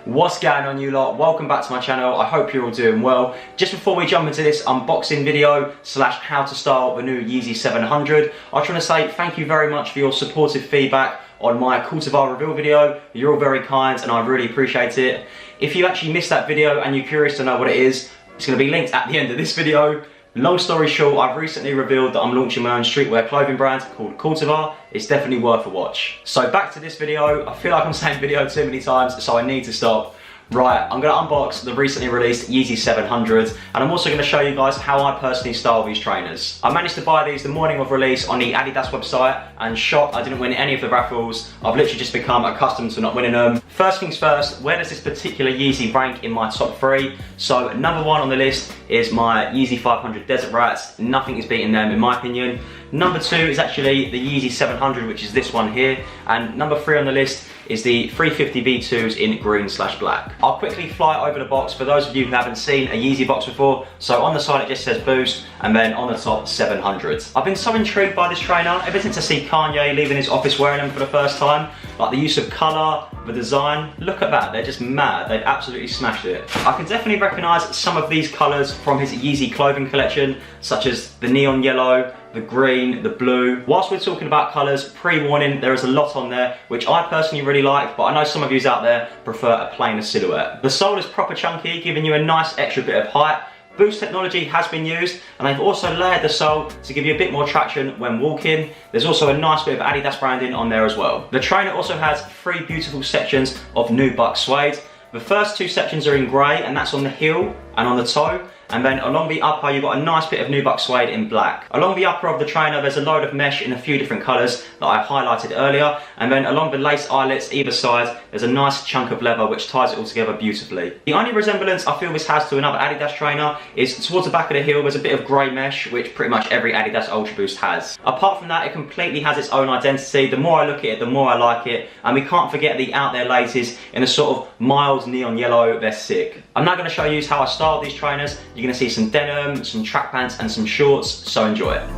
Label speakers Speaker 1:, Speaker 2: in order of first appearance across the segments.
Speaker 1: What's going on, you lot? Welcome back to my channel. I hope you're all doing well. Just before we jump into this unboxing video slash how to style the new Yeezy 700, I just want to say thank you very much for your supportive feedback on my cultivar reveal video. You're all very kind and I really appreciate it. If you actually missed that video and you're curious to know what it is, it's going to be linked at the end of this video. Long story short, I've recently revealed that I'm launching my own streetwear clothing brand called Cultivar. It's definitely worth a watch. So back to this video. I feel like I'm saying video too many times, so I need to stop. Right, I'm going to unbox the recently released Yeezy 700, and I'm also going to show you guys how I personally style these trainers. I managed to buy these the morning of release on the Adidas website, and shocked I didn't win any of the raffles. I've literally just become accustomed to not winning them. First things first, where does this particular Yeezy rank in my top 3? So number 1 on the list is my Yeezy 500 Desert Rats. Nothing is beating them in my opinion. Number 2 is actually the Yeezy 700, which is this one here, and number 3 on the list is the 350 V2s in green/black. I'll quickly fly over the box for those of you who haven't seen a Yeezy box before. So on the side it just says Boost, and then on the top 700. I've been so intrigued by this trainer ever since I see Kanye leaving his office wearing them for the first time. Like the use of colour, the design, look at that, they're just mad. They've absolutely smashed it. I can definitely recognise some of these colours from his Yeezy clothing collection, such as the neon yellow, the green, the blue. Whilst we're talking about colours, pre-warning, there is a lot on there, which I personally really like, but I know some of you out there prefer a plainer silhouette. The sole is proper chunky, giving you a nice extra bit of height. Boost technology has been used, and they've also layered the sole to give you a bit more traction when walking. There's also a nice bit of Adidas branding on there as well. The trainer also has 3 beautiful sections of nubuck suede. The first 2 sections are in grey, and that's on the heel and on the toe. And then along the upper, you've got a nice bit of nubuck suede in black. Along the upper of the trainer, there's a load of mesh in a few different colours that I highlighted earlier. And then along the lace eyelets either side, there's a nice chunk of leather which ties it all together beautifully. The only resemblance I feel this has to another Adidas trainer is towards the back of the heel, there's a bit of grey mesh, which pretty much every Adidas Ultra Boost has. Apart from that, it completely has its own identity. The more I look at it, the more I like it. And we can't forget the out there laces in a sort of mild neon yellow. They're sick. I'm now going to show you how I style these trainers. You're going to see some denim, some track pants and some shorts, so enjoy it.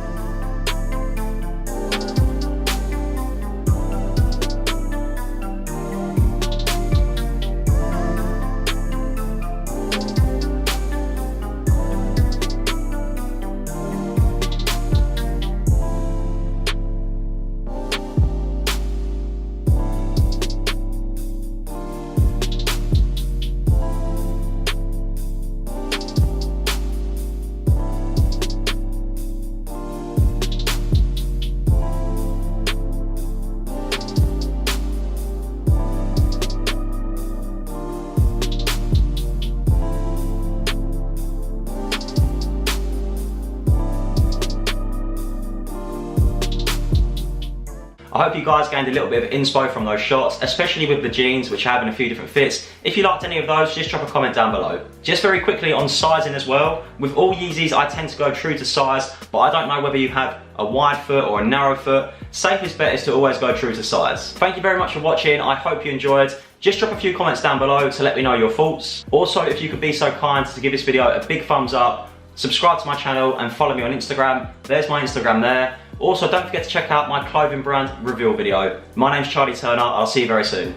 Speaker 1: I hope you guys gained a little bit of inspo from those shots, especially with the jeans, which have in a few different fits. If you liked any of those, just drop a comment down below. Just very quickly on sizing as well, with all Yeezys I tend to go true to size, but I don't know whether you have a wide foot or a narrow foot. Safest bet is to always go true to size. Thank you very much for watching, I hope you enjoyed. Just drop a few comments down below to let me know your thoughts. Also, if you could be so kind to give this video a big thumbs up, subscribe to my channel and follow me on Instagram. There's my Instagram there. Also, don't forget to check out my clothing brand reveal video. My name's Charlie Turner, I'll see you very soon.